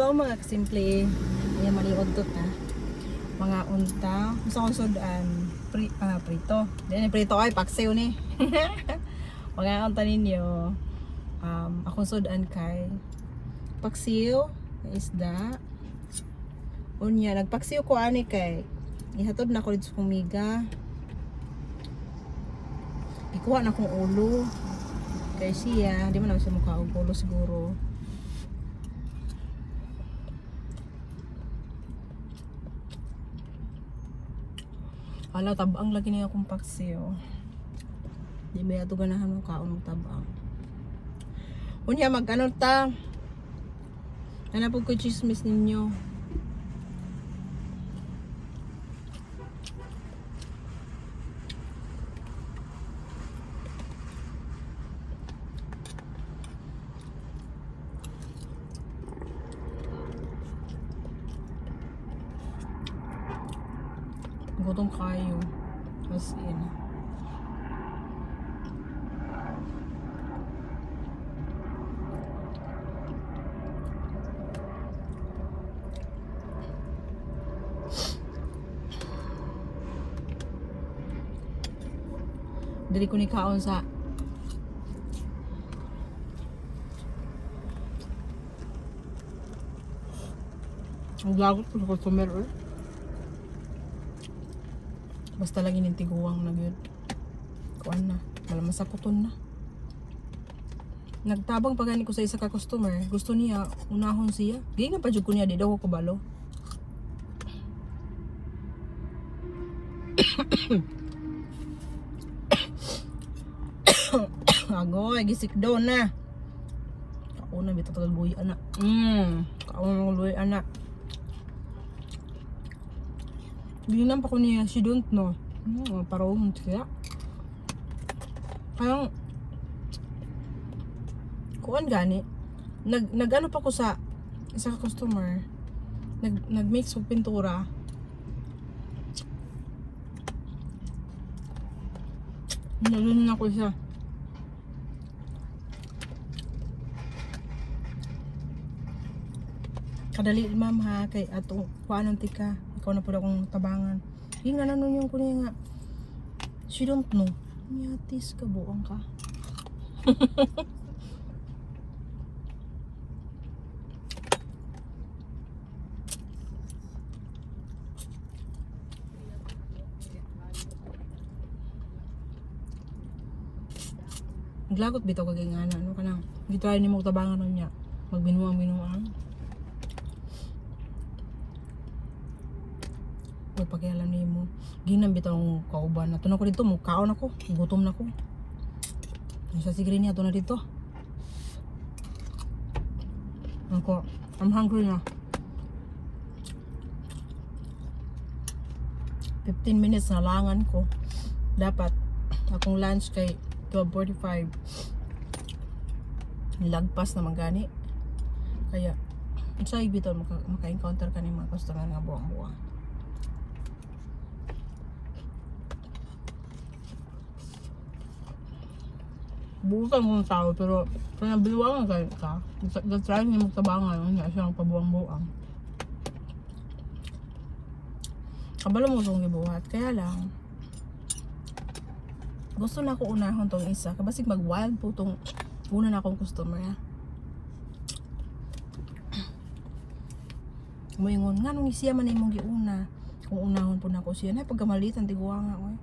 Hello mga kasimple. Ayan maliod to ta. Mga unta. Gusto kong sudan. Prito. Dili prito ay paksiw ni. Mga unta ninyo. Akong sudan kay paksiw na isda. Unya nagpaksiw ko ani kay ihatod na ko dito sa kumiga. Ikuha na kong ulo. Kay siya, di man na siya mukha og ulo siguro. Ala, tabang lagi niya akong paksiw. Di ba ito ganahan mo kaon mo tabang. Unya, mag-ano ta? Hanapog ko chismis ninyo. Gutom kayo. As in. Dili ko ni kaon sa ang lagot ko sa customer eh. Basta lagi ng tiguang na yun. Kuan na. Malaman sa kuton na. Nagtabang pagani ko sa isa ka customer. Gusto niya, unahon siya. Gaya nga pa dyan ko niya, di daw ko kabalo. Agoy, gisik daw na. Kauna, bita tagal buhay anak. Kauna ng buhay anak. Ginam pa ko niya, she don't know. Parang siya. Parang kuan gani. Nag-ano pa ko sa isa ka customer. Nag-mix og pintura. Nalun na ko siya. Kadali ma'am ha, kay ato kuanon tika. Ikaw na po akong tabangan. Yung nanon yung ko niya nga. She don't know. Niyatis ka, buang ka. Naglagot bitaw kagay nga na. Ano ka nang? Hindi tayo ni mo tabangan nun niya. Magbinuang-binuang. Huwag pakialam niyo mo. Ginambit ang kauban. Nato na ko dito. Mukhaon ako. Gutom na ko. Sa sigri niya. Ito na dito. Ako. I'm hungry na. 15 minutes na langan ko. Dapat. Akong lunch kay 12:45. Lagpas na magani. Kaya. Sa ibito maka-encounter ka ng mga customer nga buwang-buwang. Bukan kong tao, pero panabiluwangan ka, nag-try niya magtabangan, niya siya ang pabuang-buang. Kabalo mo itong gibuhat, kaya lang, gusto na ako unahon tong isa, kabasig mag-wild po itong una na akong customer. Umingon, nga nung siya man imong giuna, kung unahon po na ako siya, na pagkamalitan, tiguanga ko eh.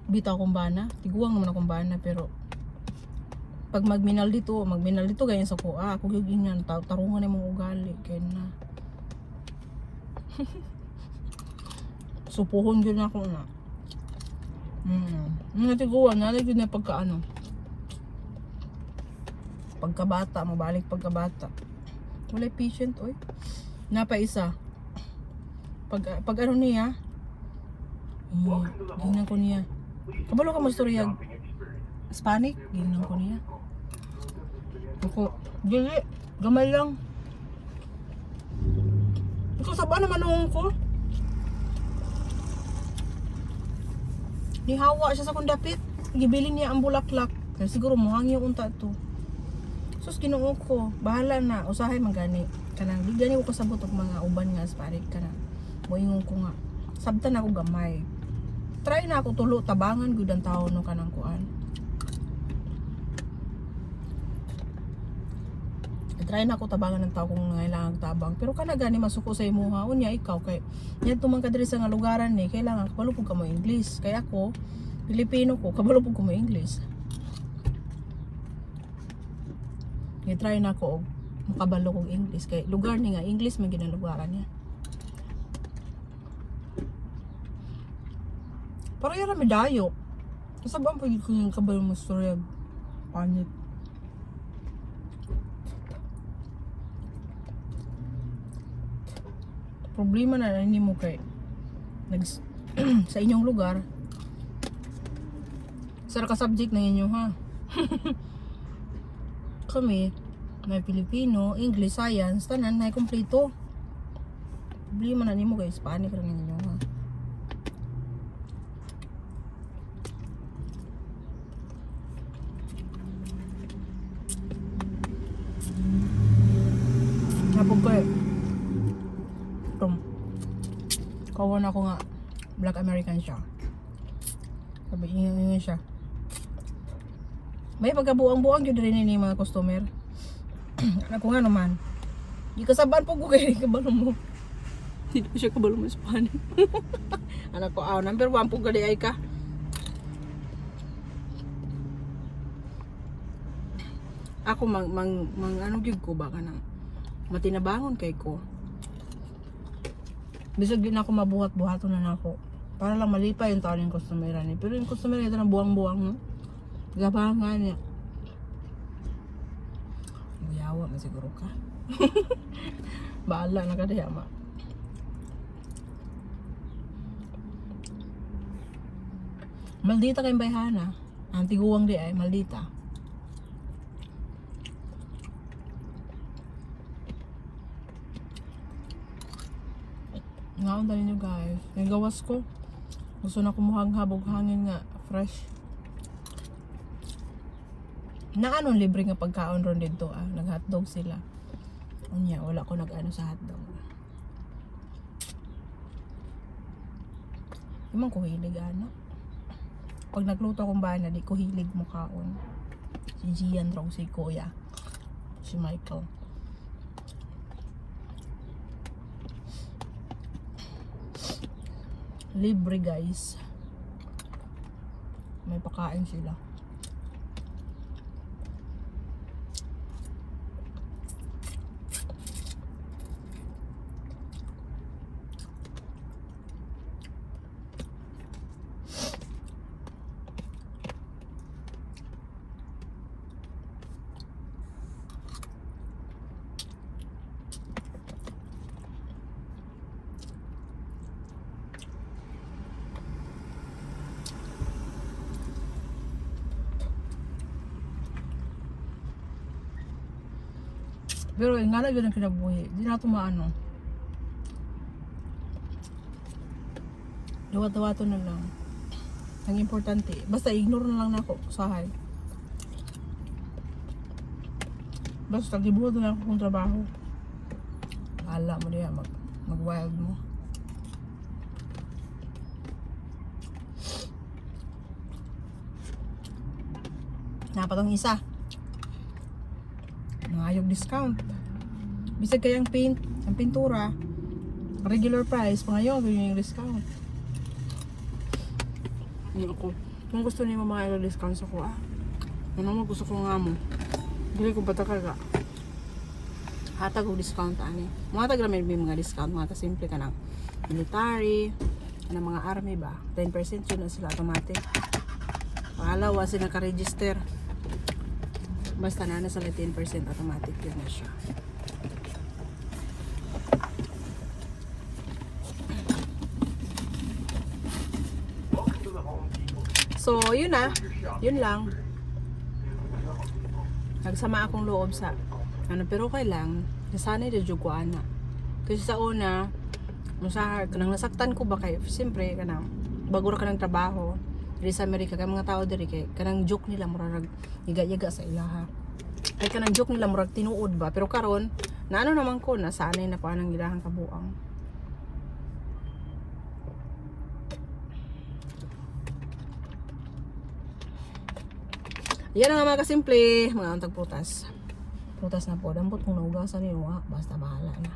Bitaw akong bana, tiguang naman akong bana, pero pag magminal dito ganyan sa ko, ako yung yan, tarungan na mong ugali, kaya na. Supuhon yun ako na. Natiguan, nalagyan na pagkaano. Pagkabata, mabalik pagkabata. Wala patient, oy. Napa isa. Pag ano niya, ginawa ko niya. Kabalo ka mastoryag Hispanic, ginang ko niya. Ako, dili, gamay lang. Ikaw saba naman noong ko. Nihawa siya sa kundapit. Gibilin niya ang bulaklak. Kaya siguro muhang yung unta to. So sus Ginoo ko, bahala na, usahay man gani. Kanang di gani ko kasabot og mga uban nga aspare kanang moingon ko nga. Sabtan ako gamay. Try na ako tulo tabangan gud ang tawo no kanang kuan. Try na ako tabangan ng tao kung kailangan tabang. Pero kana gani masuko sa imuha unya ikaw kay nya tumang ka diri sa nga lugaran ni kailangan kabalo pud ka mo English. Kay ako Pilipino ko kabalo pud ko mo English. I-try na ko og makabalo kog English kay lugar ni nga English man ginalugaran niya. Para yara medayo. Kasabang pag ko yung kabalo mo storya panit. Problema na ni mo kay sa inyong lugar sara ka subject na inyo ha. Kami may Pilipino, English, Science, tanan na kompleto. Problema na nimo kay Hispanic ra ninyo ha. Napog ko kawan ako nga Black American siya. Sabi ingin siya. May pagkabuang-buang yun rin ni mga customer. Ako nga naman. Di kasaban po ko kay kabalo mo. Hindi ko siya kabalo mo Spanish. Anak ko, number 1 po gali ay ka. Ako ano gyud ko ba kanang matinabangon kay ko. Bisag din ako mabuhat-buhaton na nako. Para lang malipay yung tao ng customer ni. Pero yung customer ito na buwang-buwang no. Gabangan niya. Uyawa na siguro ka. Baala na kadaya ma. Maldita kayong bayhana. Ang tiguwang di ay maldita. Ngaon dali nyo guys. Yung gawas ko. Gusto na kumuhang-habog hangin nga. Fresh. Na anong libre nga pagkaon ron dito nag-hotdog sila. Unya, wala ko nag-ano sa hotdog. Imang ko hilig Pag nagluto akong bahay na di ko hilig mo kaon. Si Gian raw, si Kuya. Si Michael. Libre guys. May pakain sila. Pero nga na yun ang kinabuhi. Di na ito maano. Dawat-dawato na lang. Ang importante. Basta ignore na lang na ako. Usahay. Basta gibuhat na lang ako kung trabaho. Ala mo diya. Mag-wild mo. Napatong isa. Nangayog discount. Bisag kayang paint, ang pintura, regular price, pangayon yung discount. Ako, kung gusto niyo mga discount sa ko ano mo gusto ko nga mo. Dili ko patakaga. Hatag og discount ani. Mga tag may mga discount, mga simple ka nang military, kanang mga army ba. 10% yun na sila automatic. Pangalawa sila ka-register. Basta na sa 10% automatic yun na siya. So, yun na. Yun lang. Nagsama akong loob sa pero kailang nasanay na jud ko ana. Kasi sa una, kanang nasaktan ko ba kay siyempre kanang bago ra kanang trabaho diri sa Amerika kay mga tao diri kay kanang joke nila murag yaga-yaga sa ilaha. Ay kanang joke nila murag tinuod ba, pero karon naano naman ko nasanay na pa nang ilahang kabuang. Yan ang mga kasimple, mga untag prutas. Prutas na po, dampot kung naugasan niyo, basta bahala na.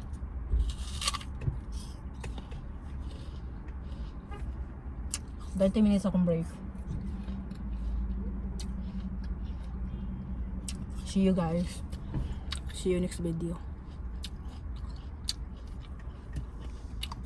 $30 minutes akong break. See you guys. See you next video.